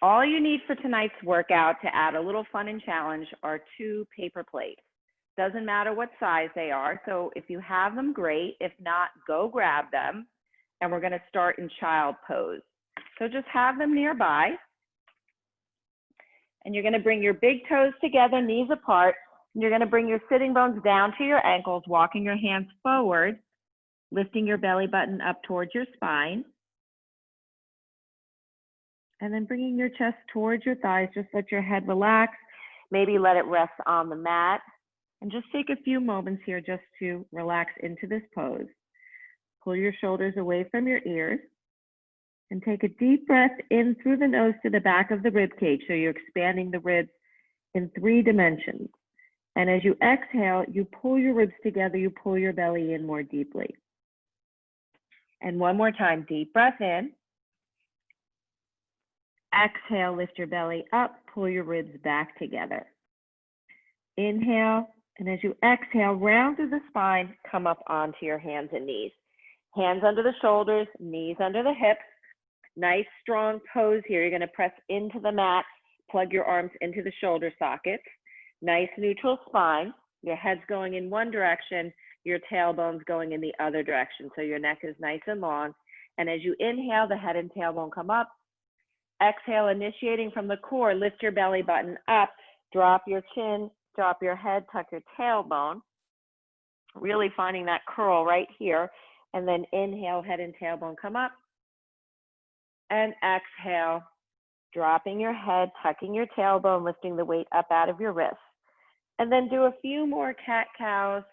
All you need for tonight's workout to add a little fun and challenge are 2 paper plates. Doesn't matter what size they are. So if you have them, great. If not, go grab them. And we're going to start in child pose. So just have them nearby. And you're going to bring your big toes together, knees apart. And you're going to bring your sitting bones down to your ankles, walking your hands forward, lifting your belly button up towards your spine. And then bringing your chest towards your thighs. Just let your head relax. Maybe let it rest on the mat. And just take a few moments here just to relax into this pose. Pull your shoulders away from your ears. And take a deep breath in through the nose to the back of the rib cage. So you're expanding the ribs in 3 dimensions. And as you exhale, you pull your ribs together, you pull your belly in more deeply. And one more time, deep breath in. Exhale, lift your belly up, pull your ribs back together. Inhale, and as you exhale, round through the spine, come up onto your hands and knees. Hands under the shoulders, knees under the hips. Nice strong pose here. You're going to press into the mat, plug your arms into the shoulder sockets. Nice neutral spine. Your head's going in one direction, your tailbone's going in the other direction. So your neck is nice and long. And as you inhale, the head and tailbone come up. Exhale, initiating from the core, lift your belly button up, drop your chin, drop your head, tuck your tailbone. Really finding that curl right here. And then inhale, head and tailbone come up. And exhale, dropping your head, tucking your tailbone, lifting the weight up out of your wrists. And then do a few more cat-cows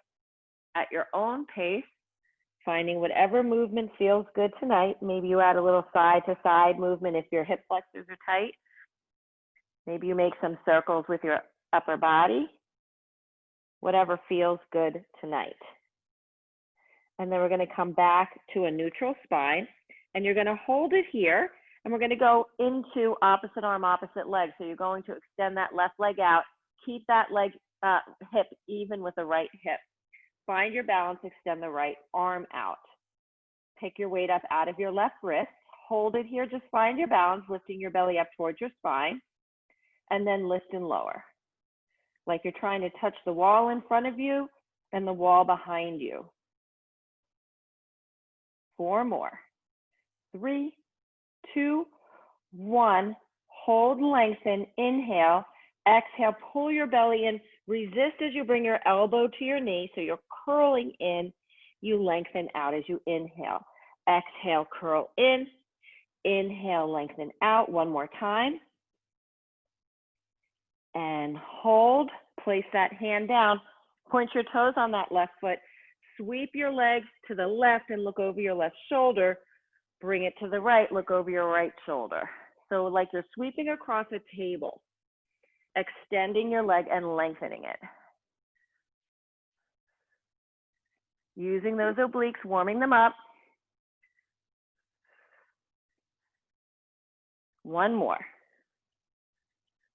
at your own pace, finding whatever movement feels good tonight. Maybe you add a little side-to-side movement if your hip flexors are tight. Maybe you make some circles with your upper body. Whatever feels good tonight. And then we're going to come back to a neutral spine. And you're going to hold it here. And we're going to go into opposite arm, opposite leg. So you're going to extend that left leg out. Keep that hip even with the right hip. Find your balance, extend the right arm out. Take your weight up out of your left wrist. Hold it here, just find your balance, lifting your belly up towards your spine. And then lift and lower. Like you're trying to touch the wall in front of you and the wall behind you. 4 more. 3, 2, 1. Hold, lengthen, inhale. Exhale, pull your belly in. Resist as you bring your elbow to your knee. So you're curling in. You lengthen out as you inhale. Exhale, curl in. Inhale, lengthen out. One more time. And hold. Place that hand down. Point your toes on that left foot. Sweep your legs to the left and look over your left shoulder. Bring it to the right, look over your right shoulder. So like you're sweeping across a table, extending your leg and lengthening it. Using those obliques, warming them up. 1 more.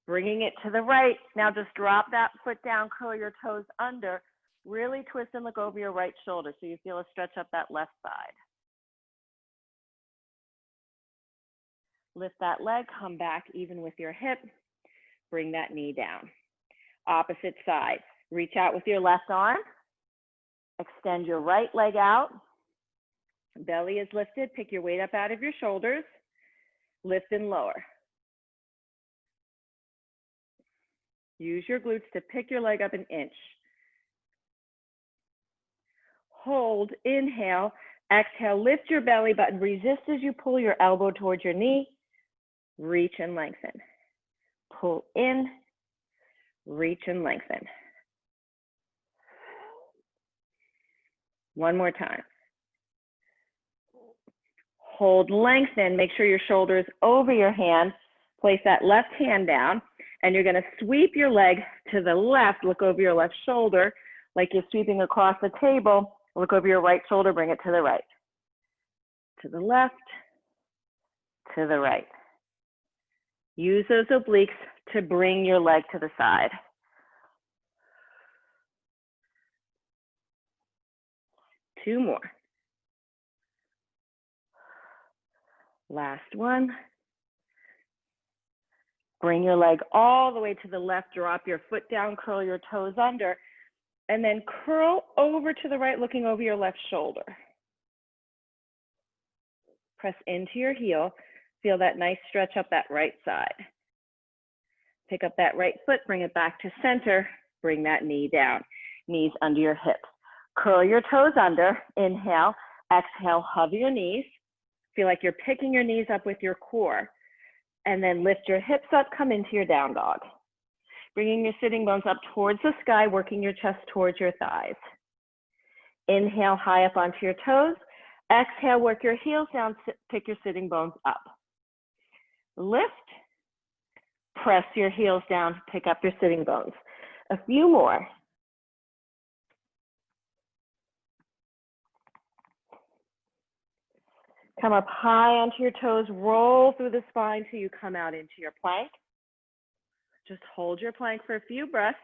Bringing it to the right. Now just drop that foot down, curl your toes under. Really twist and look over your right shoulder so you feel a stretch up that left side. Lift that leg, come back even with your hip. Bring that knee down. Opposite side. Reach out with your left arm. Extend your right leg out. Belly is lifted. Pick your weight up out of your shoulders. Lift and lower. Use your glutes to pick your leg up an inch. Hold, inhale, exhale, lift your belly button. Resist as you pull your elbow towards your knee. Reach and lengthen. Pull in, reach and lengthen. 1 more time. Hold, lengthen. Make sure your shoulder is over your hand. Place that left hand down, and you're going to sweep your leg to the left. Look over your left shoulder like you're sweeping across the table. Look over your right shoulder, bring it to the right. To the left, to the right. Use those obliques to bring your leg to the side. Two more. Last one. Bring your leg all the way to the left, drop your foot down, curl your toes under, and then curl over to the right, looking over your left shoulder. Press into your heel. Feel that nice stretch up that right side. Pick up that right foot, bring it back to center, bring that knee down, knees under your hips. Curl your toes under, inhale, exhale, hover your knees. Feel like you're picking your knees up with your core. And then lift your hips up, come into your down dog. Bringing your sitting bones up towards the sky, working your chest towards your thighs. Inhale, high up onto your toes. Exhale, work your heels down, pick your sitting bones up. Lift, press your heels down, pick up your sitting bones. A few more. Come up high onto your toes, roll through the spine till you come out into your plank. Just hold your plank for a few breaths,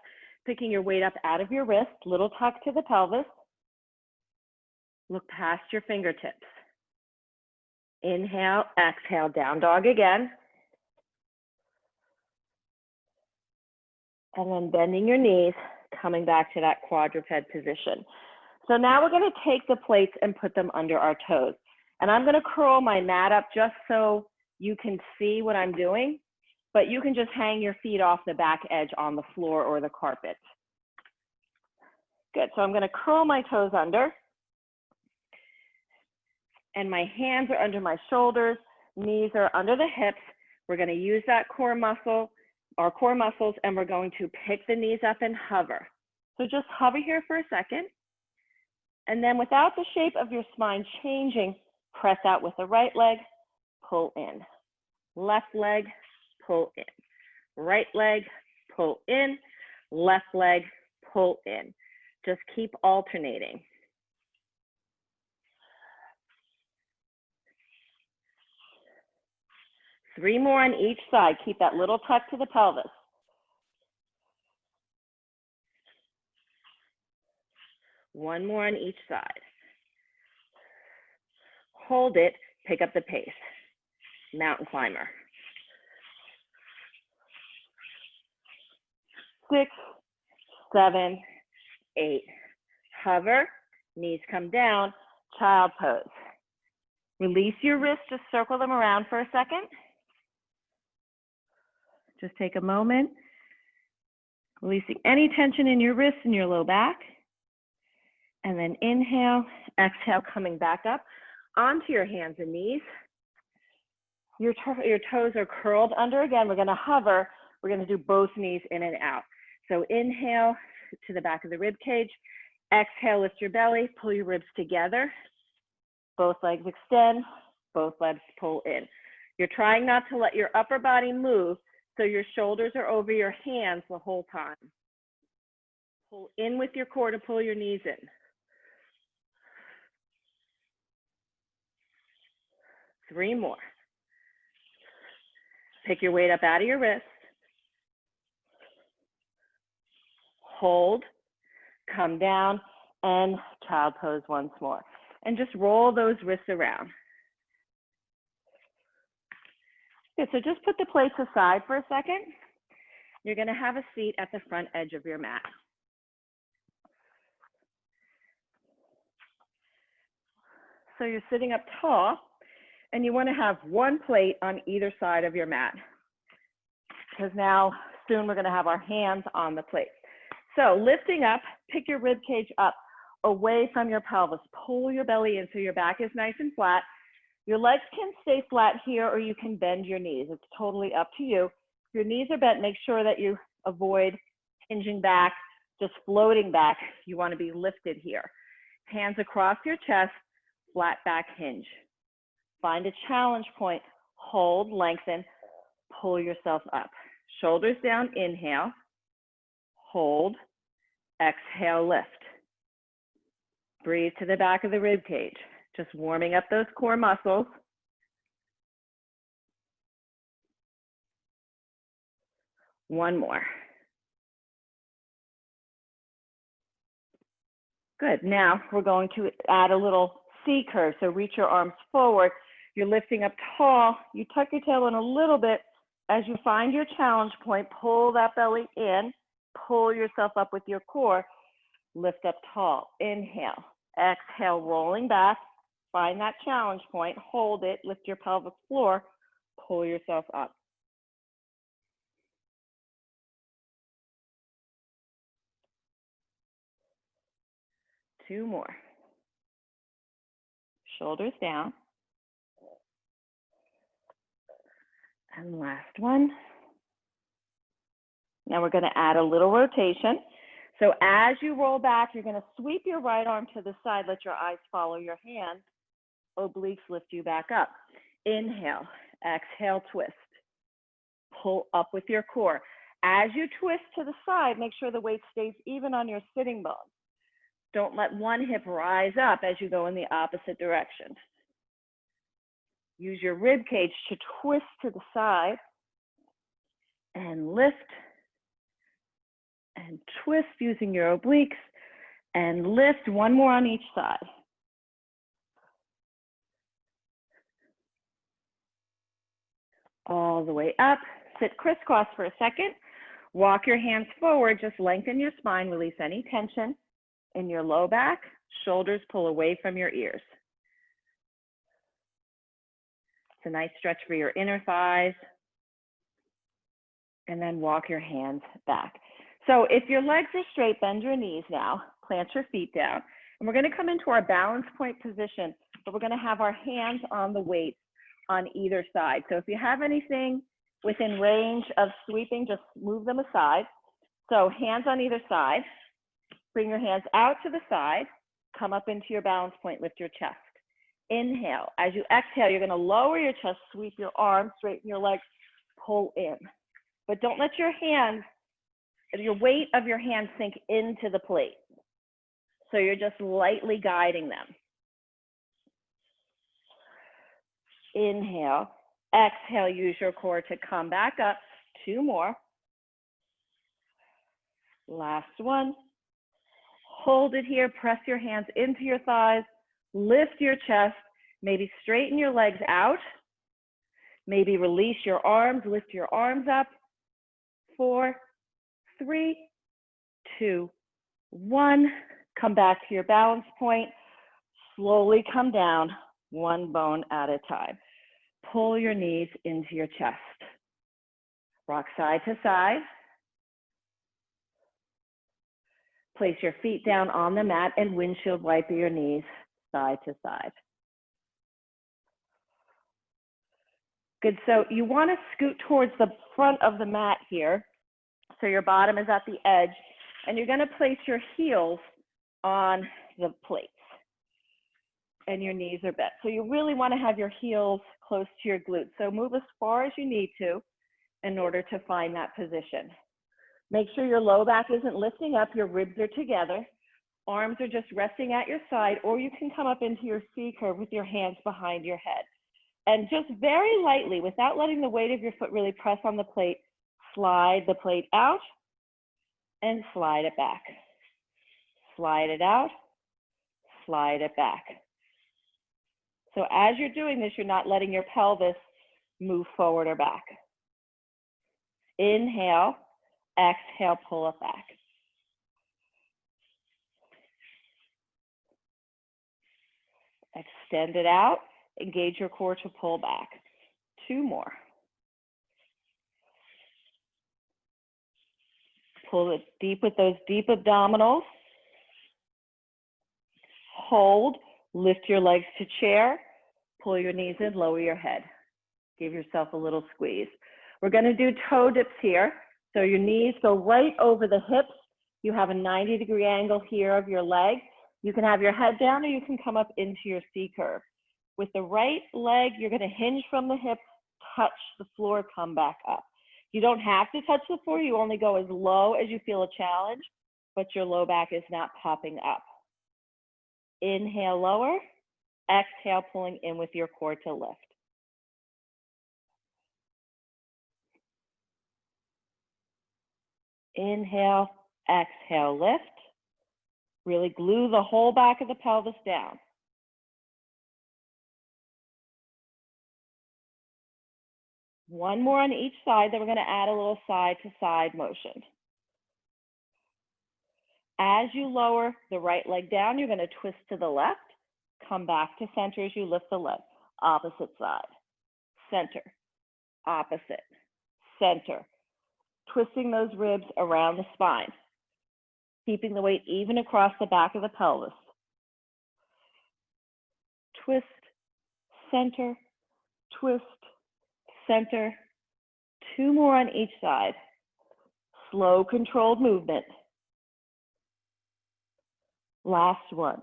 picking your weight up out of your wrist, little tuck to the pelvis. Look past your fingertips. Inhale, exhale, down dog again. And then bending your knees, coming back to that quadruped position. So now we're going to take the plates and put them under our toes. And I'm going to curl my mat up just so you can see what I'm doing, but you can just hang your feet off the back edge on the floor or the carpet. Good, so I'm going to curl my toes under. And my hands are under my shoulders, knees are under the hips. We're going to use that core muscle, our core muscles, and we're going to pick the knees up and hover. So just hover here for a second. And then without the shape of your spine changing, press out with the right leg, pull in. Left leg, pull in. Right leg, pull in. Left leg, pull in. Just keep alternating. Three more on each side. Keep that little tuck to the pelvis. One more on each side. Hold it, pick up the pace. Mountain climber. 6, 7, 8. Hover, knees come down, child pose. Release your wrists, just circle them around for a second. Just take a moment, releasing any tension in your wrists and your low back. And then inhale, exhale, coming back up onto your hands and knees. Your toes are curled under again. We're going to hover. We're going to do both knees in and out. So inhale to the back of the rib cage. Exhale, lift your belly, pull your ribs together. Both legs extend, both legs pull in. You're trying not to let your upper body move, so your shoulders are over your hands the whole time. Pull in with your core to pull your knees in. 3 more. Pick your weight up out of your wrist. Hold, come down, and child pose once more. And just roll those wrists around. Good, so just put the plates aside for a second. You're going to have a seat at the front edge of your mat. So you're sitting up tall, and you want to have one plate on either side of your mat, because now soon we're going to have our hands on the plate. So lifting up, pick your rib cage up away from your pelvis. Pull your belly in so your back is nice and flat. Your legs can stay flat here, or you can bend your knees. It's totally up to you. If your knees are bent, make sure that you avoid hinging back, just floating back. You want to be lifted here. Hands across your chest, flat back hinge. Find a challenge point, hold, lengthen, pull yourself up. Shoulders down, inhale, hold, exhale, lift. Breathe to the back of the rib cage, just warming up those core muscles. One more. Good, now we're going to add a little C curve, so reach your arms forward. You're lifting up tall, you tuck your tail in a little bit, As you find your challenge point, pull that belly in, pull yourself up with your core, lift up tall. Inhale, exhale, rolling back, find that challenge point, hold it, lift your pelvic floor, pull yourself up. Two more. Shoulders down. And last one. Now we're going to add a little rotation. So as you roll back, you're going to sweep your right arm to the side, let your eyes follow your hand. Obliques lift you back up. Inhale, exhale, twist. Pull up with your core. As you twist to the side, make sure the weight stays even on your sitting bones. Don't let one hip rise up as you go in the opposite direction. Use your rib cage to twist to the side and lift and twist using your obliques and lift. One more on each side. All the way up. Sit crisscross for a second. Walk your hands forward. Just lengthen your spine. Release any tension in your low back. Shoulders pull away from your ears. It's a nice stretch for your inner thighs. And then walk your hands back. So if your legs are straight, bend your knees now. Plant your feet down. And we're going to come into our balance point position, but we're going to have our hands on the weights on either side. So if you have anything within range of sweeping, just move them aside. So hands on either side. Bring your hands out to the side. Come up into your balance point. Lift your chest. Inhale. As you exhale, you're going to lower your chest, sweep your arms, straighten your legs, pull in. But don't let your hands, your weight of your hands sink into the plate. So you're just lightly guiding them. Inhale, exhale, use your core to come back up. Two more. Last one. Hold it here, press your hands into your thighs, lift your chest, maybe straighten your legs out, maybe release your arms, lift your arms up. 4, 3, 2, 1. Come back to your balance point. Slowly come down, one bone at a time. Pull your knees into your chest. Rock side to side. Place your feet down on the mat and windshield wipe your knees side to side. Good, so you want to scoot towards the front of the mat here. So your bottom is at the edge, and you're going to place your heels on the plates. And your knees are bent. So you really want to have your heels close to your glutes. So move as far as you need to in order to find that position. Make sure your low back isn't lifting up, your ribs are together. Arms are just resting at your side, or you can come up into your C curve with your hands behind your head. And just very lightly, without letting the weight of your foot really press on the plate, slide the plate out and slide it back. Slide it out, slide it back. So as you're doing this, you're not letting your pelvis move forward or back. Inhale, exhale, pull it back. Extend it out, engage your core to pull back. 2 more. Pull it deep with those deep abdominals. Hold, lift your legs to chair, pull your knees in, lower your head. Give yourself a little squeeze. We're going to do toe dips here. So your knees go right over the hips. You have a 90-degree angle here of your leg. You can have your head down or you can come up into your C curve. With the right leg, you're going to hinge from the hips, touch the floor, come back up. You don't have to touch the floor. You only go as low as you feel a challenge, but your low back is not popping up. Inhale, lower. Exhale, pulling in with your core to lift. Inhale, exhale, lift. Really glue the whole back of the pelvis down. One more on each side, then we're going to add a little side to side motion. As you lower the right leg down, you're going to twist to the left, come back to center as you lift the leg. Opposite side, center, opposite, center. Twisting those ribs around the spine, keeping the weight even across the back of the pelvis. Twist, center, twist, center. Two more on each side. Slow, controlled movement. Last one.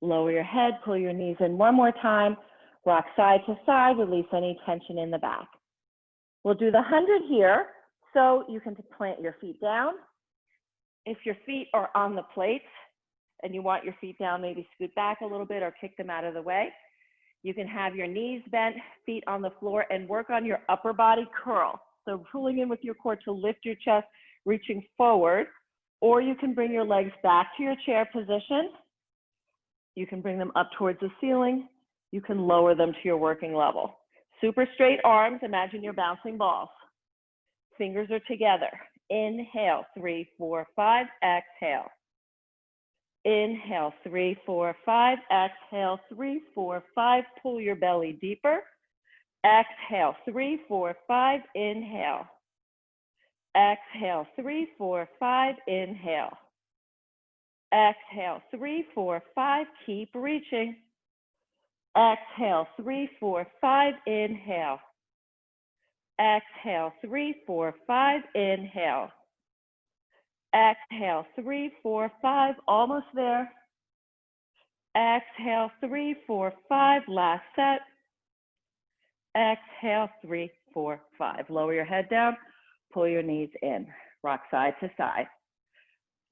Lower your head, pull your knees in one more time. Rock side to side, release any tension in the back. We'll do the 100 here, so you can plant your feet down. If your feet are on the plates and you want your feet down, maybe scoot back a little bit or kick them out of the way. You can have your knees bent, feet on the floor, and work on your upper body curl. So pulling in with your core to lift your chest, reaching forward, or you can bring your legs back to your chair position. You can bring them up towards the ceiling. You can lower them to your working level. Super straight arms, imagine you're bouncing balls. Fingers are together. Inhale, 3, 4, 5, exhale. Inhale, 3, 4, 5, exhale, 3, 4, 5, pull your belly deeper. Exhale, 3, 4, 5, inhale. Exhale, 3, 4, 5, inhale. Exhale, 3, 4, 5, keep reaching. Exhale, 3, 4, 5, inhale. Exhale, 3, 4, 5, inhale. Exhale, 3, 4, 5, almost there. Exhale, 3, 4, 5, last set. Exhale, 3, 4, 5. Lower your head down, pull your knees in, rock side to side.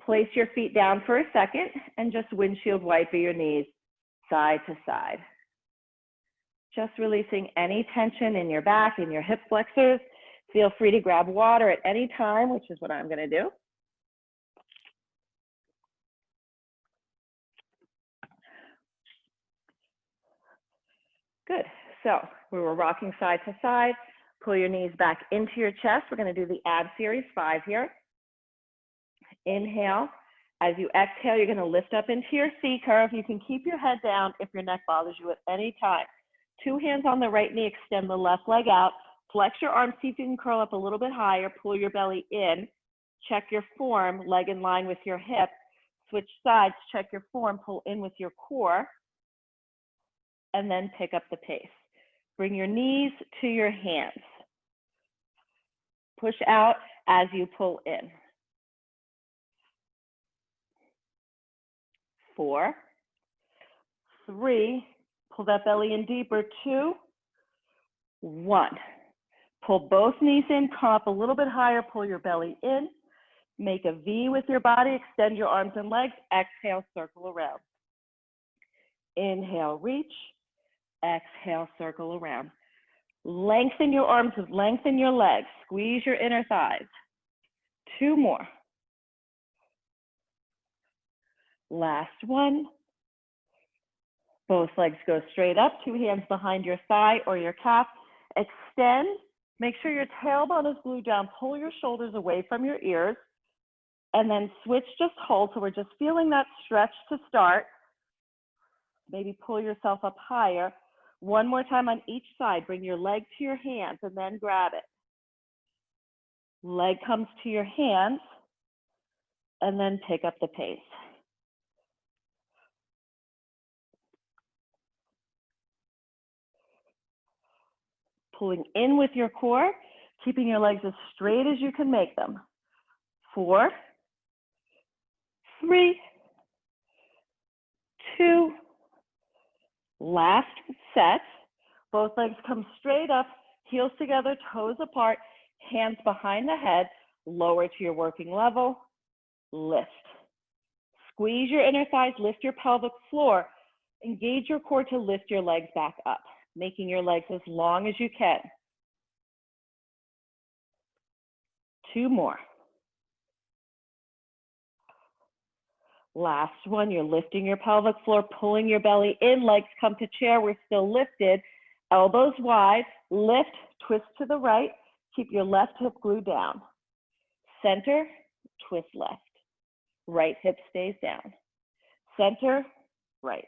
Place your feet down for a second and just windshield wipe your knees side to side. Just releasing any tension in your back, in your hip flexors. Feel free to grab water at any time, which is what I'm going to do. Good. So we were rocking side to side. Pull your knees back into your chest. We're going to do the ab series 5 here. Inhale. As you exhale, you're going to lift up into your C curve. You can keep your head down if your neck bothers you at any time. 2 hands on the right knee, extend the left leg out. Flex your arms, see if you can curl up a little bit higher. Pull your belly in. Check your form, leg in line with your hip. Switch sides, check your form, pull in with your core. And then pick up the pace. Bring your knees to your hands. Push out as you pull in. 4, 3, pull that belly in deeper, 2, 1. Pull both knees in, come up a little bit higher, pull your belly in. Make a V with your body, extend your arms and legs. Exhale, circle around. Inhale, reach. Exhale, circle around. Lengthen your arms, lengthen your legs. Squeeze your inner thighs. 2 more. Last one. Both legs go straight up, 2 hands behind your thigh or your calf. Extend. Make sure your tailbone is glued down. Pull your shoulders away from your ears. And then switch, just hold. So we're just feeling that stretch to start. Maybe pull yourself up higher. One more time on each side. Bring your leg to your hands and then grab it. Leg comes to your hands and then pick up the pace. Pulling in with your core, keeping your legs as straight as you can make them. 4, 3, 2, last set. Both legs come straight up, heels together, toes apart, hands behind the head, lower to your working level, lift. Squeeze your inner thighs, lift your pelvic floor. Engage your core to lift your legs back up, making your legs as long as you can. 2 more. Last one, you're lifting your pelvic floor, pulling your belly in, legs come to chair, we're still lifted. Elbows wide, lift, twist to the right. Keep your left hip glued down. Center, twist left. Right hip stays down. Center, right.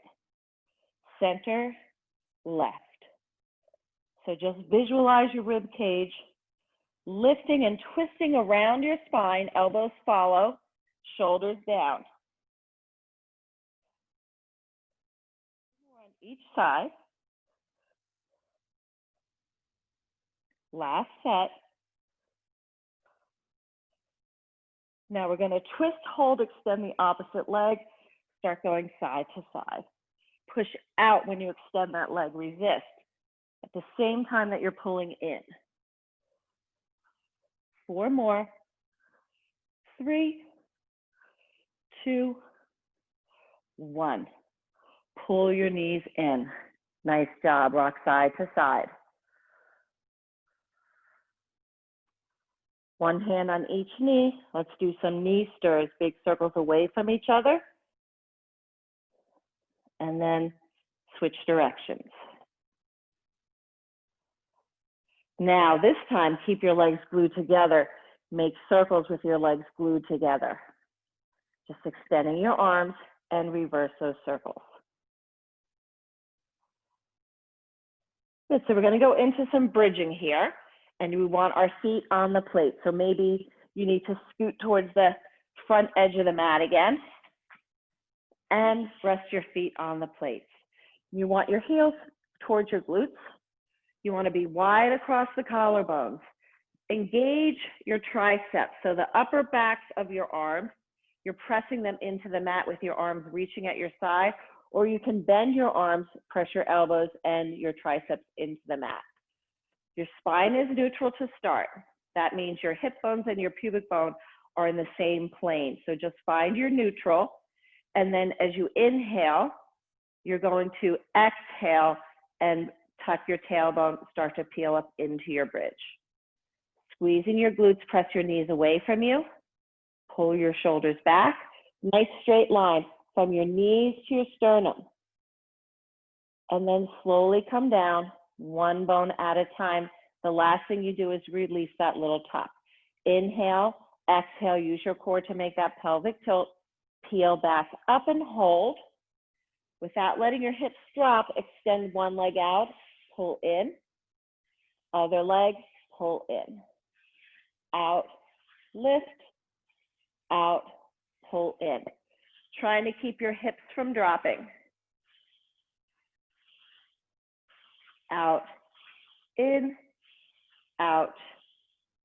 Center, left. So just visualize your rib cage, lifting and twisting around your spine, elbows follow, shoulders down. On each side. Last set. Now we're going to twist, hold, extend the opposite leg. Start going side to side. Push out when you extend that leg. Resist at the same time that you're pulling in. 4 more. 3, 2, 1. Pull your knees in. Nice job. Rock side to side. One hand on each knee. Let's do some knee stirs, big circles away from each other. And then switch directions. Now, this time, keep your legs glued together. Make circles with your legs glued together. Just extending your arms and reverse those circles. Good, so we're going to go into some bridging here. And we want our feet on the plate. So maybe you need to scoot towards the front edge of the mat again. And rest your feet on the plates. You want your heels towards your glutes. You want to be wide across the collarbones. Engage your triceps. So the upper backs of your arms, you're pressing them into the mat with your arms reaching at your side, or you can bend your arms, press your elbows and your triceps into the mat. Your spine is neutral to start. That means your hip bones and your pubic bone are in the same plane. So just find your neutral. And then as you inhale, you're going to exhale and tuck your tailbone, start to peel up into your bridge. Squeezing your glutes, press your knees away from you. Pull your shoulders back. Nice straight line from your knees to your sternum. And then slowly come down, one bone at a time. The last thing you do is release that little tuck. Inhale, exhale, use your core to make that pelvic tilt. Peel back up and hold. Without letting your hips drop, extend one leg out, pull in. Other leg, pull in. Out, lift, out, pull in. Trying to keep your hips from dropping. Out, in, out,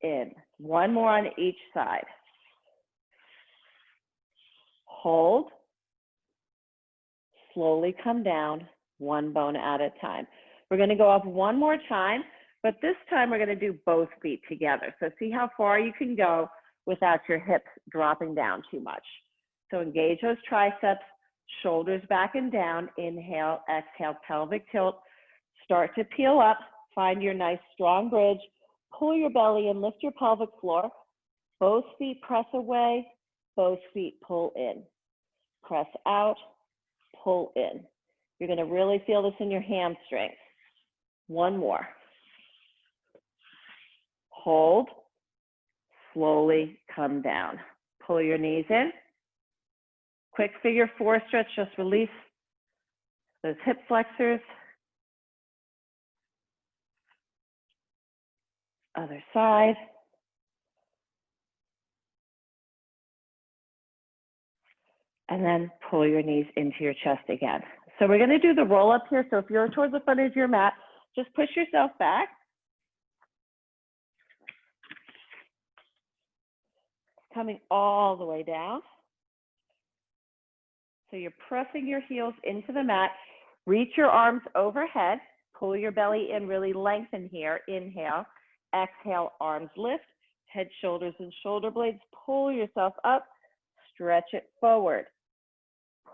in. One more on each side. Hold. Slowly come down, one bone at a time. We're going to go up one more time, but this time we're going to do both feet together. So see how far you can go without your hips dropping down too much. So engage those triceps, shoulders back and down. Inhale, exhale, pelvic tilt. Start to peel up. Find your nice strong bridge. Pull your belly and lift your pelvic floor. Both feet press away. Both feet pull in. Press out, pull in. You're going to really feel this in your hamstrings. One more. Hold. Slowly come down. Pull your knees in. Quick figure 4 stretch. Just release those hip flexors. Other side. And then pull your knees into your chest again. So we're going to do the roll up here. So if you're towards the front edge of your mat, just push yourself back. Coming all the way down. So you're pressing your heels into the mat. Reach your arms overhead. Pull your belly in, really lengthen here. Inhale. Exhale, arms lift. Head, shoulders, and shoulder blades. Pull yourself up. Stretch it forward.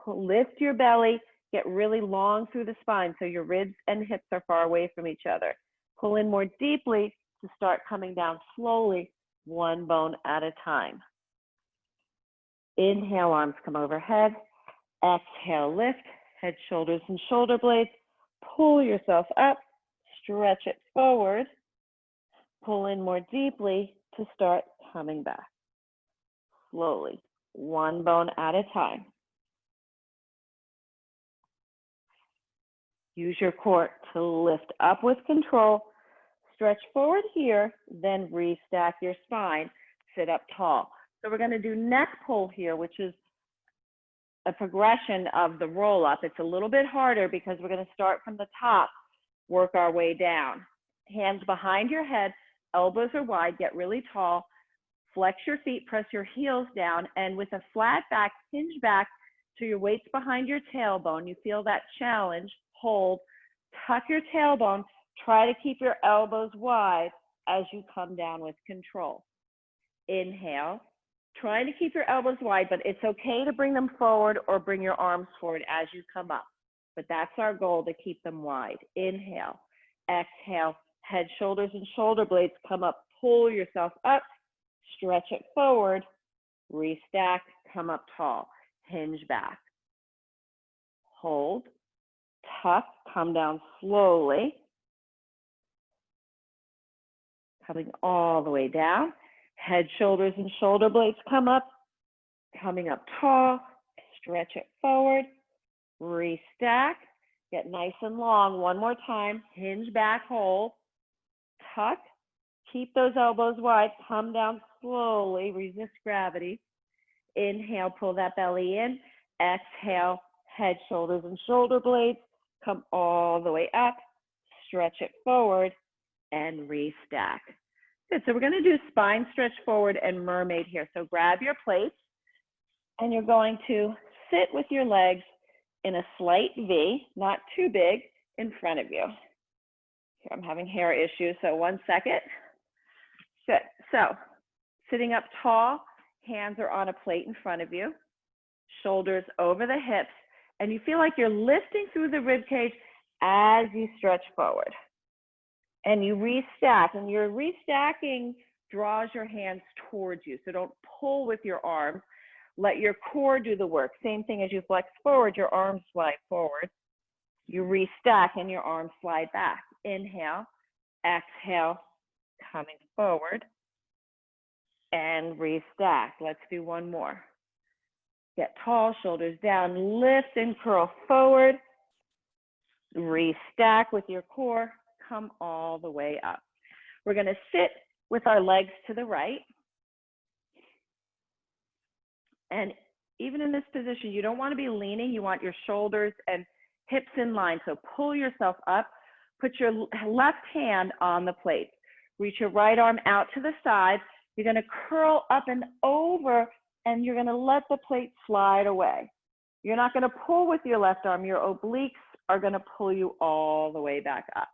Lift your belly. Get really long through the spine so your ribs and hips are far away from each other. Pull in more deeply to start coming down slowly, one bone at a time. Inhale, arms come overhead. Exhale, lift. Head, shoulders, and shoulder blades. Pull yourself up. stretch it forward, pull in more deeply to start coming back. Slowly, one bone at a time. Use your core to lift up with control. Stretch forward here, then restack your spine. Sit up tall. So we're going to do neck pull here, which is a progression of the roll up. It's a little bit harder because we're going to start from the top, work our way down. Hands behind your head, elbows are wide, get really tall. Flex your feet, press your heels down, and with a flat back, hinge back to your weights behind your tailbone. You feel that challenge, hold, tuck your tailbone, try to keep your elbows wide as you come down with control. Inhale, trying to keep your elbows wide, but it's okay to bring them forward or bring your arms forward as you come up. But that's our goal, to keep them wide. Inhale, exhale, head, shoulders, and shoulder blades come up, pull yourself up. Stretch it forward, restack, come up tall, hinge back. Hold, tuck, come down slowly. Coming all the way down. Head, shoulders, and shoulder blades come up, coming up tall. Stretch it forward, restack. Get nice and long. One more time. Hinge back, hold, tuck. Keep those elbows wide, come down slowly, resist gravity. Inhale, pull that belly in. Exhale, head, shoulders, and shoulder blades. Come all the way up, stretch it forward, and restack. Good, so we're gonna do spine stretch forward and mermaid here. So grab your plates, and you're going to sit with your legs in a slight V, not too big, in front of you. Here, I'm having hair issues, so 1 second. Good, so sitting up tall, hands are on a plate in front of you, shoulders over the hips, and you feel like you're lifting through the rib cage as you stretch forward. And you restack, and your restacking draws your hands towards you, so don't pull with your arms. Let your core do the work. Same thing as you flex forward, your arms slide forward. You restack and your arms slide back. Inhale, exhale, coming forward, and restack. Let's do one more. Get tall, shoulders down, lift and curl forward. Restack with your core, come all the way up. We're going to sit with our legs to the right. And even in this position, you don't want to be leaning. You want your shoulders and hips in line. So pull yourself up. Put your left hand on the plate. Reach your right arm out to the side. You're going to curl up and over, and you're going to let the plate slide away. You're not going to pull with your left arm. Your obliques are going to pull you all the way back up.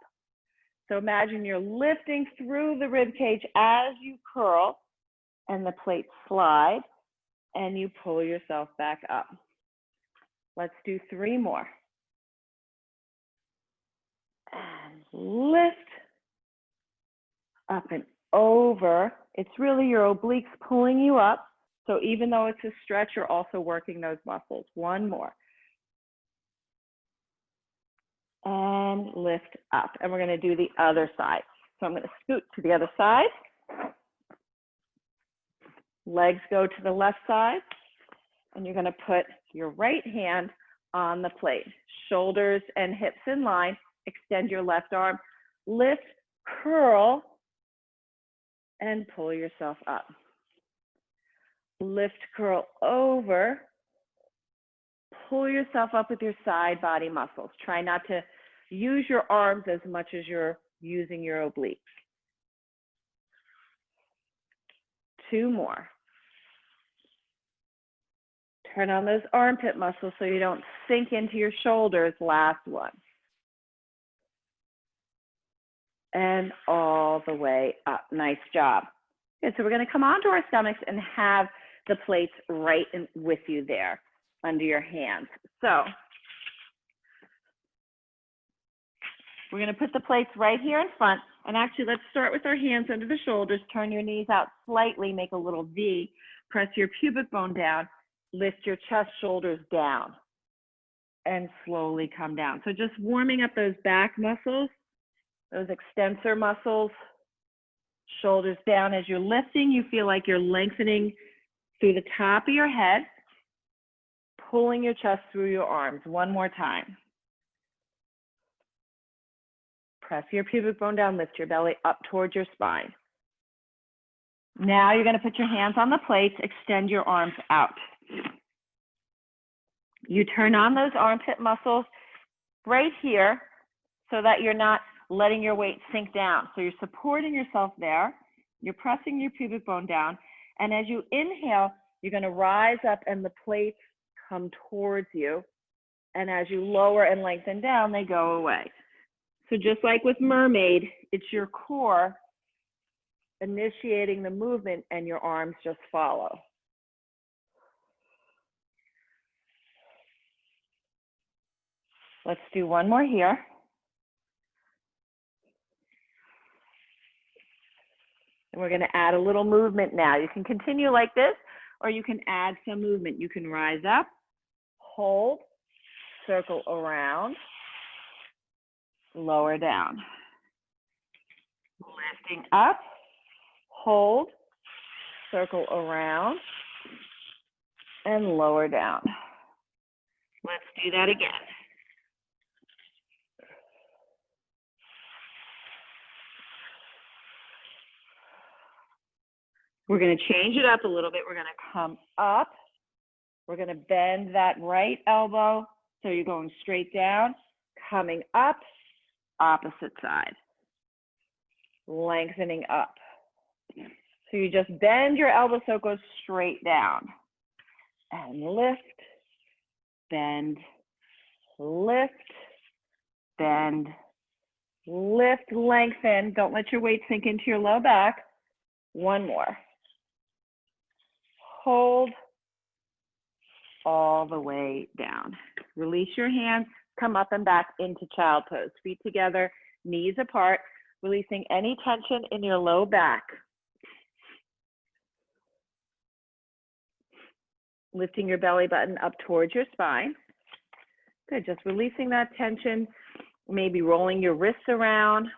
So imagine you're lifting through the rib cage as you curl, and the plate slide, and you pull yourself back up. Let's do 3 more. And lift up and over. It's really your obliques pulling you up. So even though it's a stretch, you're also working those muscles. 1 more. And lift up. And we're going to do the other side. So I'm going to scoot to the other side. Legs go to the left side. And you're going to put your right hand on the plate. Shoulders and hips in line. Extend your left arm. Lift, curl, and pull yourself up. Lift, curl over. Pull yourself up with your side body muscles. Try not to use your arms as much as you're using your obliques. 2 more. Turn on those armpit muscles so you don't sink into your shoulders. Last one. And all the way up. Nice job. Good, so we're going to come onto our stomachs and have the plates right with you there under your hands. So we're going to put the plates right here in front. And actually, let's start with our hands under the shoulders. Turn your knees out slightly, make a little V. Press your pubic bone down. Lift your chest, shoulders down. And slowly come down. So just warming up those back muscles. those extensor muscles. Shoulders down as you're lifting. You feel like you're lengthening through the top of your head, pulling your chest through your arms. One more time. Press your pubic bone down, lift your belly up towards your spine. Now you're going to put your hands on the plates, extend your arms out. You turn on those armpit muscles right here so that you're not letting your weight sink down. So you're supporting yourself there. You're pressing your pubic bone down. And as you inhale, you're going to rise up and the plates come towards you. And as you lower and lengthen down, they go away. So just like with mermaid, it's your core initiating the movement and your arms just follow. Let's do one more here. And we're going to add a little movement now. You can continue like this, or you can add some movement. You can rise up, hold, circle around, lower down. Lifting up, hold, circle around, and lower down. Let's do that again. We're going to change it up a little bit. We're going to come up. We're going to bend that right elbow. So you're going straight down, coming up, opposite side. Lengthening up. So you just bend your elbow so it goes straight down. And lift, bend, lift, bend, lift, lengthen. Don't let your weight sink into your low back. One more. Hold all the way down. Release your hands, come up and back into child pose. Feet together, knees apart, releasing any tension in your low back. Lifting your belly button up towards your spine. Good, just releasing that tension, maybe rolling your wrists around.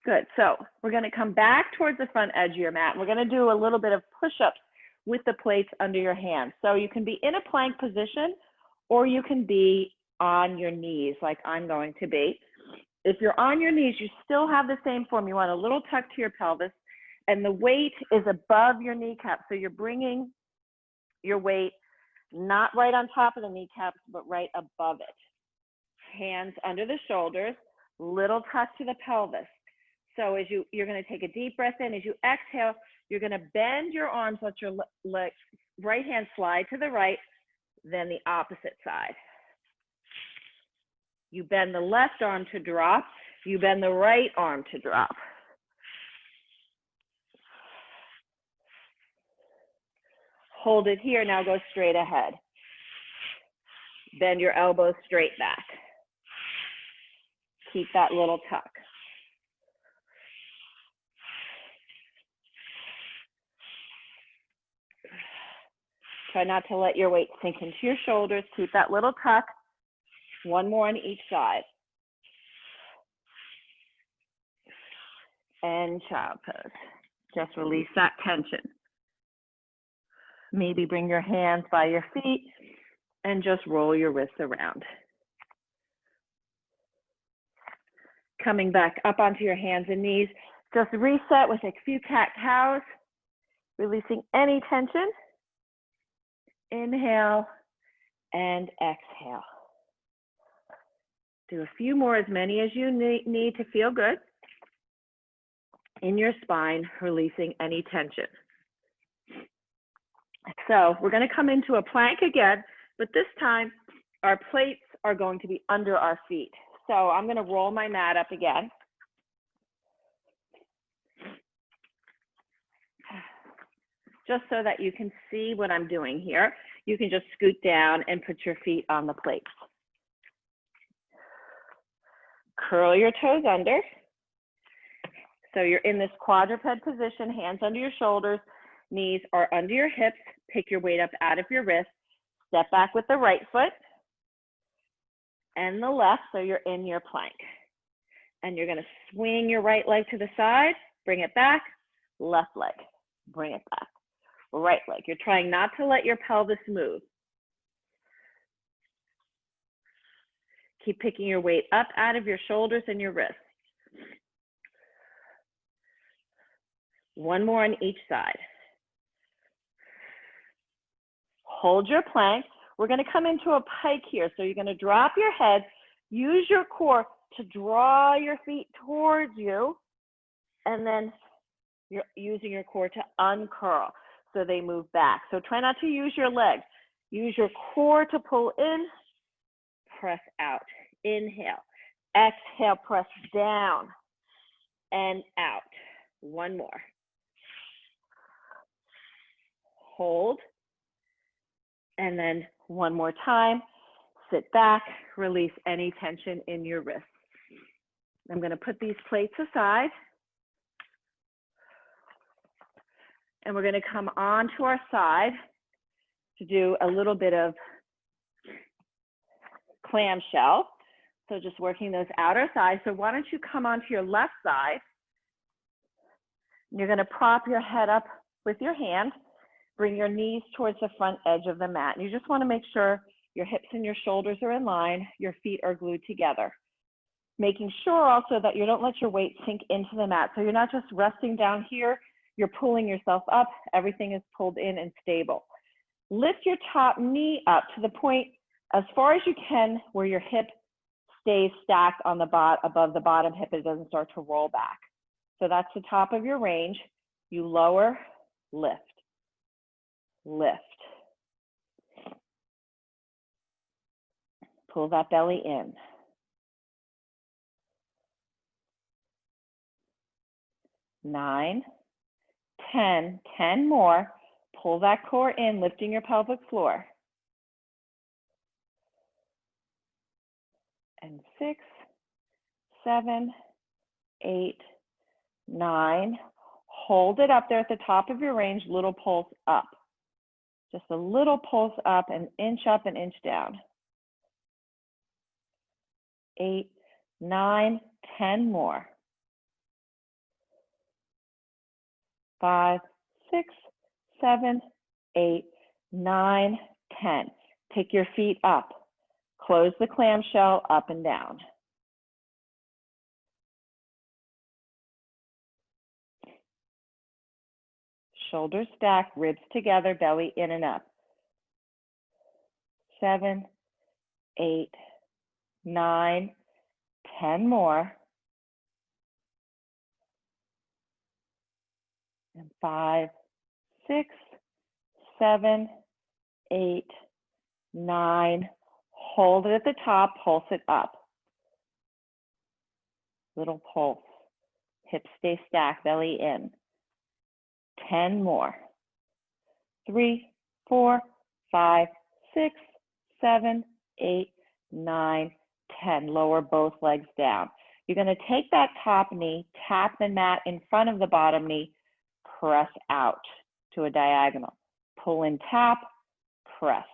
Good, so we're going to come back towards the front edge of your mat. We're going to do a little bit of push-ups with the plates under your hands. So you can be in a plank position or you can be on your knees like I'm going to be. If you're on your knees, you still have the same form. You want a little tuck to your pelvis and the weight is above your kneecap. So you're bringing your weight not right on top of the kneecaps, but right above it. Hands under the shoulders, little tuck to the pelvis. So as you're going to take a deep breath in, as you exhale, you're going to bend your arms, let your right hand slide to the right, then the opposite side. You bend the left arm to drop, you bend the right arm to drop. Hold it here, now go straight ahead. Bend your elbows straight back. Keep that little tuck. Try not to let your weight sink into your shoulders. Keep that little tuck. One more on each side. And child pose. Just release that tension. Maybe bring your hands by your feet and just roll your wrists around. Coming back up onto your hands and knees. Just reset with a few cat-cows. Releasing any tension. Inhale and exhale. Do a few more, as many as you need to feel good. In your spine, releasing any tension. So we're going to come into a plank again, but this time our plates are going to be under our feet. So I'm going to roll my mat up again. Just so that you can see what I'm doing here. You can just scoot down and put your feet on the plates. Curl your toes under. So you're in this quadruped position, hands under your shoulders, knees are under your hips. Pick your weight up out of your wrist. Step back with the right foot. and the left, so you're in your plank. And you're gonna swing your right leg to the side, bring it back, left leg, bring it back, right leg. You're trying not to let your pelvis move. Keep picking your weight up out of your shoulders and your wrists. One more on each side. Hold your plank. We're going to come into a pike here. So you're going to drop your head, use your core to draw your feet towards you, and then you're using your core to uncurl so they move back. So try not to use your legs. Use your core to pull in, press out. Inhale, exhale, press down and out. One more. Hold. And then one more time, sit back, release any tension in your wrists. I'm going to put these plates aside. And we're going to come onto our side to do a little bit of clamshell. So just working those outer thighs. So why don't you come onto your left side. You're going to prop your head up with your hand. Bring your knees towards the front edge of the mat. And you just want to make sure your hips and your shoulders are in line. Your feet are glued together. Making sure also that you don't let your weight sink into the mat. So you're not just resting down here. You're pulling yourself up. Everything is pulled in and stable. Lift your top knee up to the point as far as you can where your hip stays stacked on the above the bottom hip. It doesn't start to roll back. So that's the top of your range. You lower, lift, lift. Pull that belly in. 9, 10, 10 more. Pull that core in, lifting your pelvic floor. And 6, 7, 8, 9. Hold it up there at the top of your range, little pulse up. Just a little pulse up, an inch up, an inch down. 8, 9, 10 more. 5, 6, 7, 8, 9, 10. Pick your feet up. Close the clamshell up and down. Shoulders stacked, ribs together, belly in and up. 7, 8, 9, 10 more. And 5, 6, 7, 8, 9. Hold it at the top, pulse it up. Little pulse. Hips stay stacked, belly in. 10 more. 3, 4, 5, 6, 7, 8, 9, 10. Lower both legs down. You're going to take that top knee, tap the mat in front of the bottom knee, press out to a diagonal. Pull in, tap, press.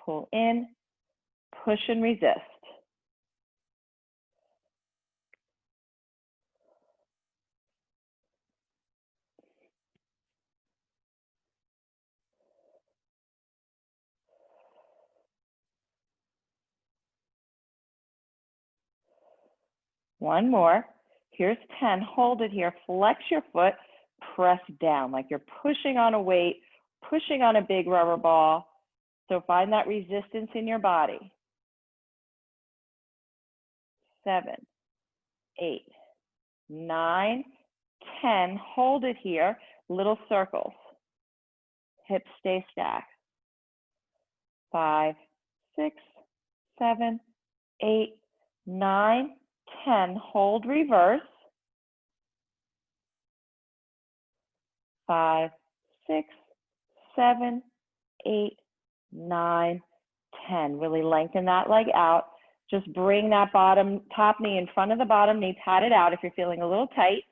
Pull in, push and resist. One more. Here's 10. Hold it here. Flex your foot. Press down like you're pushing on a weight, pushing on a big rubber ball. So find that resistance in your body. 7, 8, 9, 10. Hold it here. Little circles. Hips stay stacked. 5, 6, 7, 8, 9, 10. Hold reverse. 5, 6, 7, 8, 9, 10. Really lengthen that leg out. Just bring that top knee in front of the bottom knee, pat it out if you're feeling a little tight.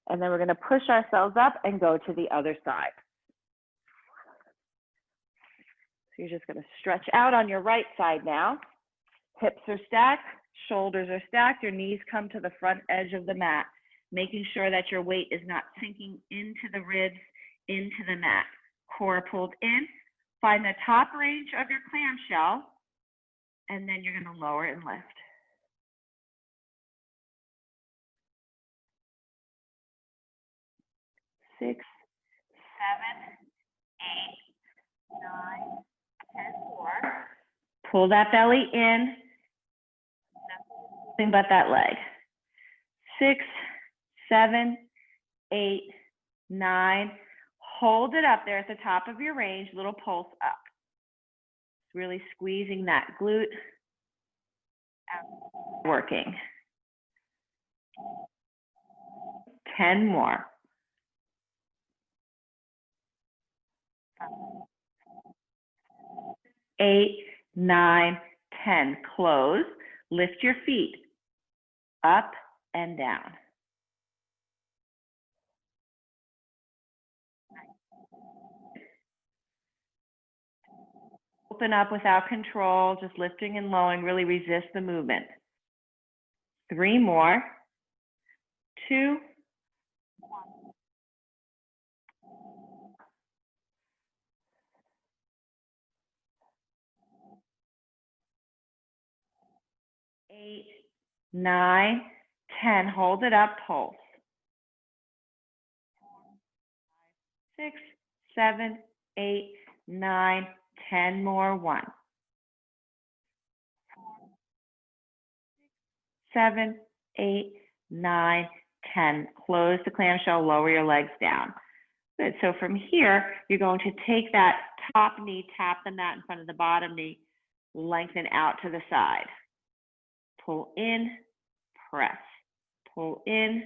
And then we're going to push ourselves up and go to the other side. So you're just going to stretch out on your right side now. Hips are stacked, shoulders are stacked, your knees come to the front edge of the mat, making sure that your weight is not sinking into the ribs, into the mat. Core pulled in, find the top range of your clamshell, and then you're going to lower and lift. 6, 7, 8, 9, 10 more. Pull that belly in, nothing but that leg. 6, 7, 8, 9. Hold it up there at the top of your range, little pulse up. Really squeezing that glute. Working. 10 more. 8, 9, 10. Close. Lift your feet up and down. Open up without control, just lifting and lowering. Really resist the movement. 3 more. 2. 8, 9, 10. Hold it up, pulse. 6, 7, 8, 9, 10 more. 1, 7, 8, 9, 10. Close the clamshell, lower your legs down. Good. So from here, you're going to take that top knee, tap the mat in front of the bottom knee, lengthen out to the side. Pull in, press. Pull in,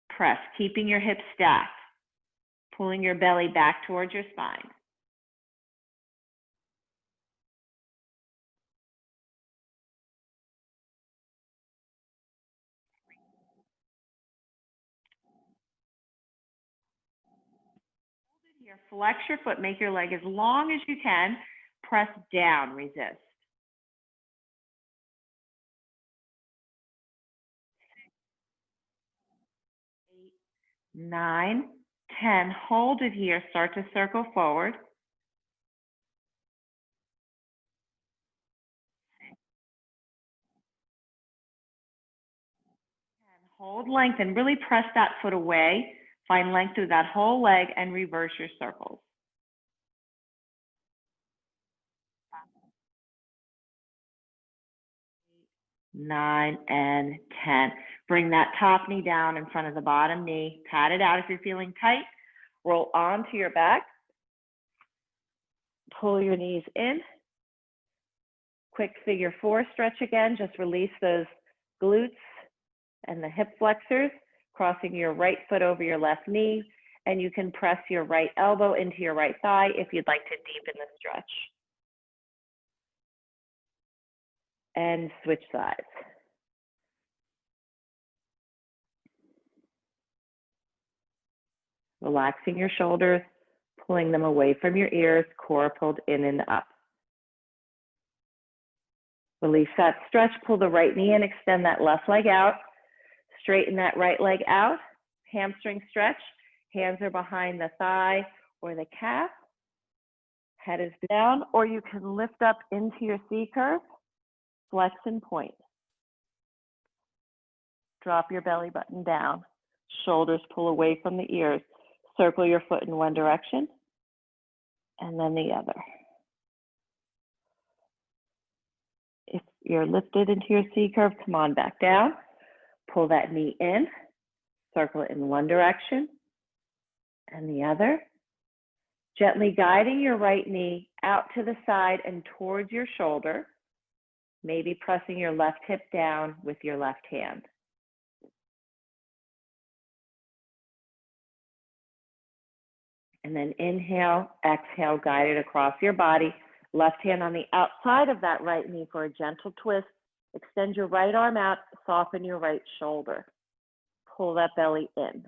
press. Keeping your hips stacked. Pulling your belly back towards your spine. Here, flex your foot, make your leg as long as you can. Press down, resist. 8, 9, 10. Hold it here. Start to circle forward. 10. Hold length and really press that foot away. Find length through that whole leg and reverse your circles. 9 and 10. Bring that top knee down in front of the bottom knee. Pat it out if you're feeling tight. Roll onto your back. Pull your knees in. Quick figure 4 stretch again. Just release those glutes and the hip flexors, crossing your right foot over your left knee. And you can press your right elbow into your right thigh if you'd like to deepen the stretch. And switch sides. Relaxing your shoulders, pulling them away from your ears, core pulled in and up. Release that stretch, pull the right knee in, extend that left leg out, straighten that right leg out, hamstring stretch, hands are behind the thigh or the calf, head is down, or you can lift up into your C curve, flex and point. Drop your belly button down, shoulders pull away from the ears, circle your foot in one direction, and then the other. If you're lifted into your C curve, come on back down. Pull that knee in, circle it in one direction and the other. Gently guiding your right knee out to the side and towards your shoulder, maybe pressing your left hip down with your left hand. And then inhale, exhale, guide it across your body. Left hand on the outside of that right knee for a gentle twist. Extend your right arm out, soften your right shoulder. Pull that belly in.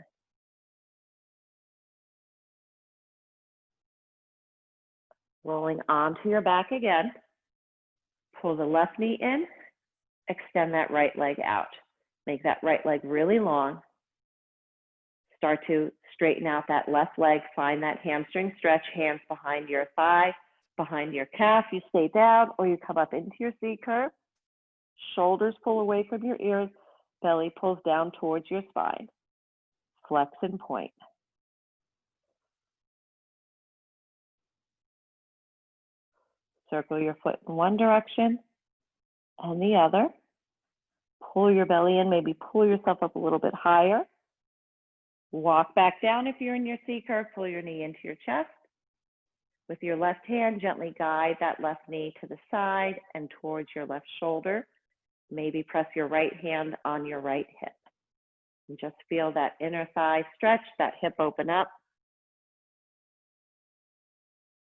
Rolling onto your back again. Pull the left knee in, extend that right leg out. Make that right leg really long. Start to straighten out that left leg. Find that hamstring stretch, hands behind your thigh, behind your calf. You stay down or you come up into your C curve. Shoulders pull away from your ears. Belly pulls down towards your spine. Flex and point. Circle your foot in one direction and the other. Pull your belly in, maybe pull yourself up a little bit higher. Walk back down if you're in your C curve. Pull your knee into your chest. With your left hand, gently guide that left knee to the side and towards your left shoulder. Maybe press your right hand on your right hip. And just feel that inner thigh stretch, that hip open up.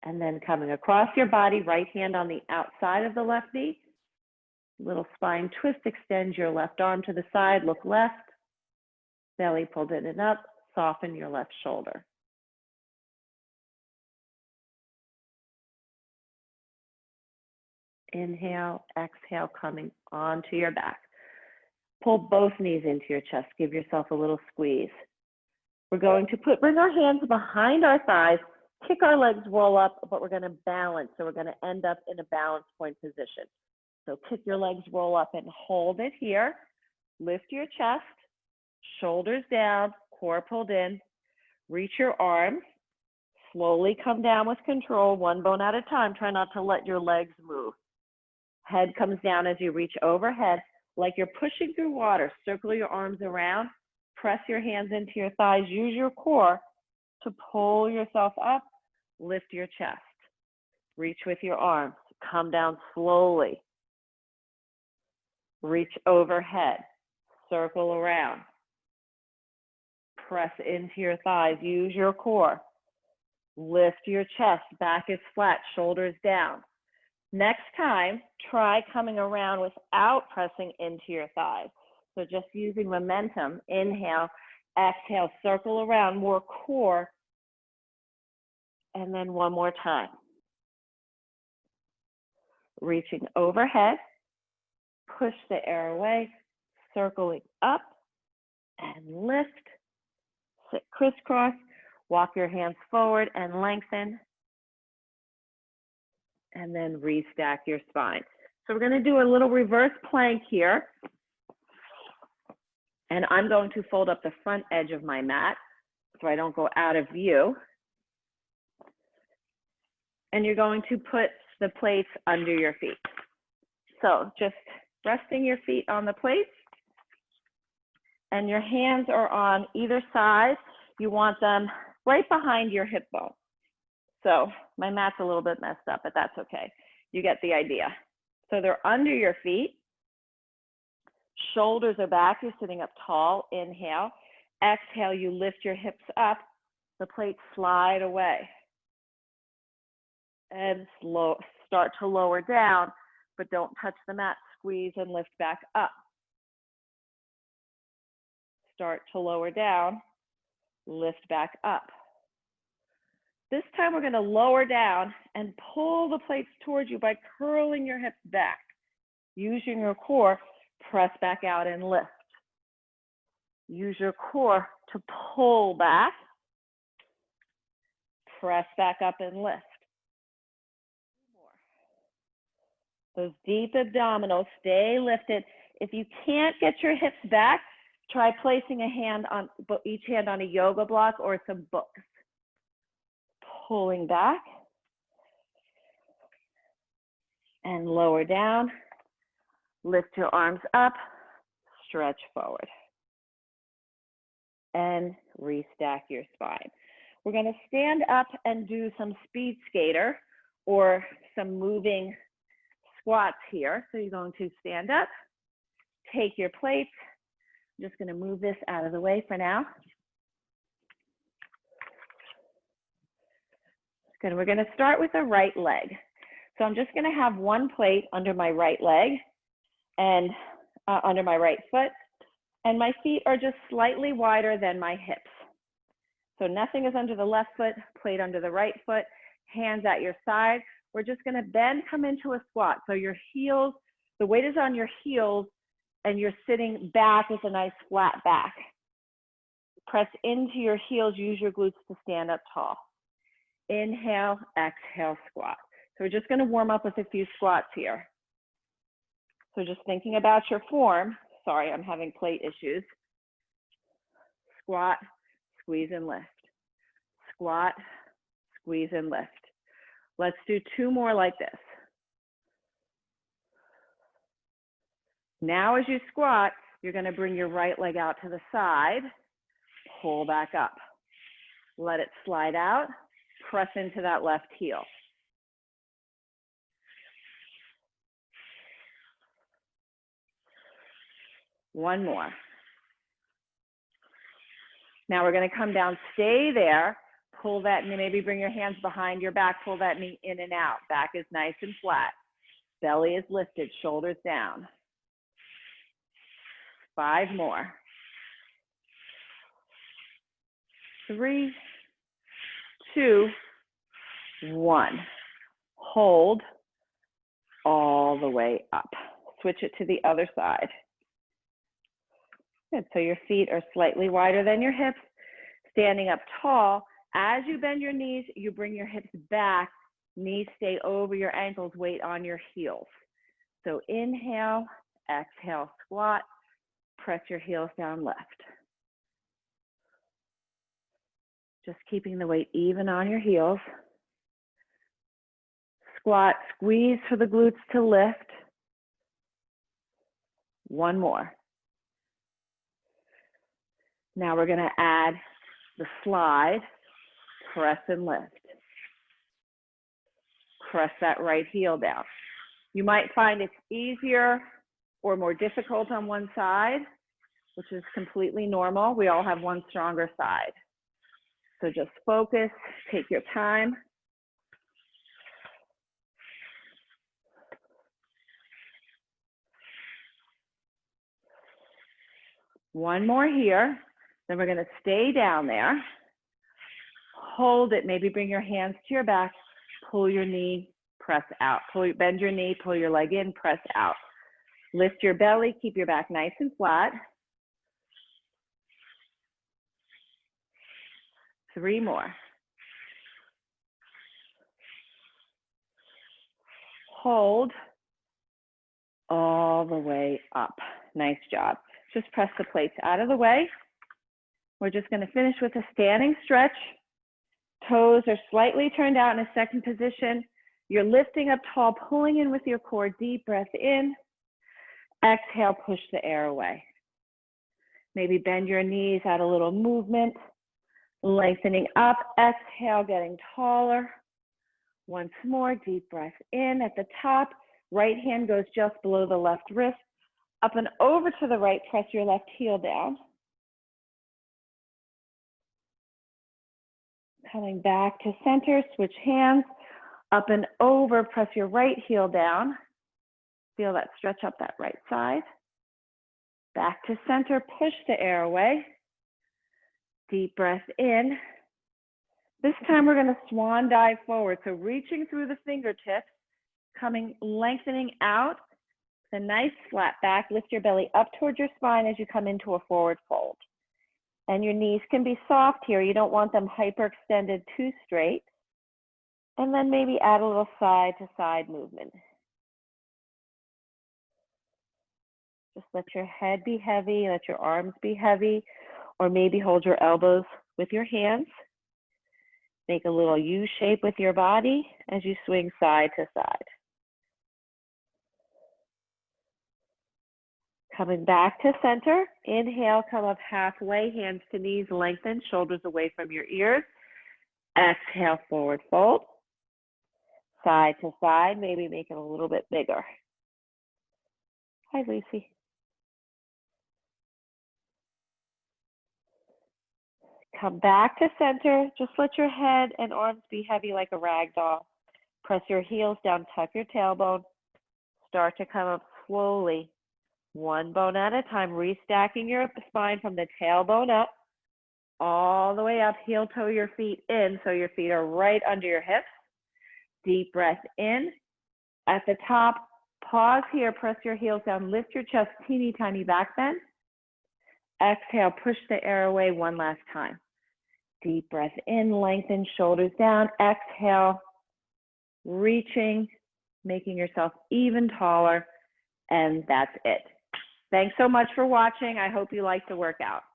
And then coming across your body, right hand on the outside of the left knee. Little spine twist, extend your left arm to the side, look left. Belly pulled in and up, soften your left shoulder. Inhale, exhale, coming onto your back. Pull both knees into your chest. Give yourself a little squeeze. We're going to bring our hands behind our thighs, kick our legs, roll up, but we're going to balance. So we're going to end up in a balance point position. So kick your legs, roll up and hold it here. Lift your chest, shoulders down, core pulled in. Reach your arms. Slowly come down with control, one bone at a time. Try not to let your legs move. Head comes down as you reach overhead, like you're pushing through water. Circle your arms around, press your hands into your thighs. Use your core to pull yourself up, lift your chest. Reach with your arms, come down slowly. Reach overhead, circle around. Press into your thighs, use your core. Lift your chest, back is flat, shoulders down. Next time, try coming around without pressing into your thighs. So just using momentum, inhale, exhale, circle around, more core, and then one more time. Reaching overhead, push the air away, circling up, and lift. Sit crisscross, walk your hands forward and lengthen. And then restack your spine. So we're going to do a little reverse plank here. And I'm going to fold up the front edge of my mat so I don't go out of view. And you're going to put the plates under your feet. So just resting your feet on the plates. And your hands are on either side. You want them right behind your hip bone. So my mat's a little bit messed up, but that's okay. You get the idea. So they're under your feet. Shoulders are back. You're sitting up tall. Inhale. Exhale, you lift your hips up. The plates slide away. And start to lower down, but don't touch the mat. Squeeze and lift back up. Start to lower down. Lift back up. This time we're going to lower down and pull the plates towards you by curling your hips back. Using your core, press back out and lift. Use your core to pull back. Press back up and lift. Those deep abdominals, stay lifted. If you can't get your hips back, try placing each hand on a yoga block or some books. Pulling back and lower down. Lift your arms up, stretch forward. And restack your spine. We're going to stand up and do some speed skater or some moving squats here. So you're going to stand up, take your plates. I'm just going to move this out of the way for now. Good. We're going to start with the right leg. So I'm just going to have one plate under my right leg and under my right foot. And my feet are just slightly wider than my hips. So nothing is under the left foot, plate under the right foot, hands at your side. We're just going to then come into a squat. So your heels The weight is on your heels and you're sitting back with a nice flat back. Press into your heels, use your glutes to stand up tall. Inhale, exhale, squat. So we're just gonna warm up with a few squats here. So just thinking about your form, sorry, I'm having plate issues. Squat, squeeze and lift. Squat, squeeze and lift. Let's do 2 more like this. Now as you squat, you're gonna bring your right leg out to the side, pull back up. Let it slide out, press into that left heel. One more. Now we're gonna come down, stay there, pull that knee, maybe bring your hands behind your back, pull that knee in and out. Back is nice and flat. Belly is lifted, shoulders down. 5 more. 3, 2, 1. Hold all the way up. Switch it to the other side. Good, so your feet are slightly wider than your hips, standing up tall. As you bend your knees, you bring your hips back, knees stay over your ankles, weight on your heels. So inhale, exhale, squat, press your heels down left. Just keeping the weight even on your heels. Squat, squeeze for the glutes to lift. 1 more. Now we're gonna add the slide, press and lift. Press that right heel down. You might find it's easier or more difficult on one side, which is completely normal. We all have one stronger side. So just focus, take your time. One more here. Then we're gonna stay down there. Hold it, maybe bring your hands to your back, pull your knee, press out. Bend your knee, pull your leg in, press out. Lift your belly, keep your back nice and flat. 3 more. Hold all the way up. Nice job. Just press the plates out of the way. We're just going to finish with a standing stretch. Toes are slightly turned out in a second position. You're lifting up tall, pulling in with your core. Deep breath in. Exhale, push the air away. Maybe bend your knees, add a little movement. Lengthening up, exhale, getting taller. Once more, deep breath in at the top. Right hand goes just below the left wrist. Up and over to the right, press your left heel down. Coming back to center, switch hands. Up and over, press your right heel down. Feel that stretch up that right side. Back to center, push the air away. Deep breath in. This time we're going to swan dive forward. So reaching through the fingertips, lengthening out. A nice flat back. Lift your belly up towards your spine as you come into a forward fold. And your knees can be soft here. You don't want them hyperextended too straight. And then maybe add a little side to side movement. Just let your head be heavy, let your arms be heavy, or maybe hold your elbows with your hands. Make a little U shape with your body as you swing side to side. Coming back to center, inhale, come up halfway, hands to knees, lengthen, shoulders away from your ears. Exhale, forward fold. Side to side, maybe make it a little bit bigger. Hi, Lucy. Come back to center. Just let your head and arms be heavy like a rag doll. Press your heels down, tuck your tailbone. Start to come up slowly, one bone at a time, restacking your spine from the tailbone up, all the way up, heel toe your feet in, so your feet are right under your hips. Deep breath in. At the top, Pause here, press your heels down, lift your chest, teeny tiny back bend. Exhale, push the air away one last time. Deep breath in, lengthen shoulders down. Exhale, reaching, making yourself even taller, and that's it. Thanks so much for watching. I hope you liked the workout.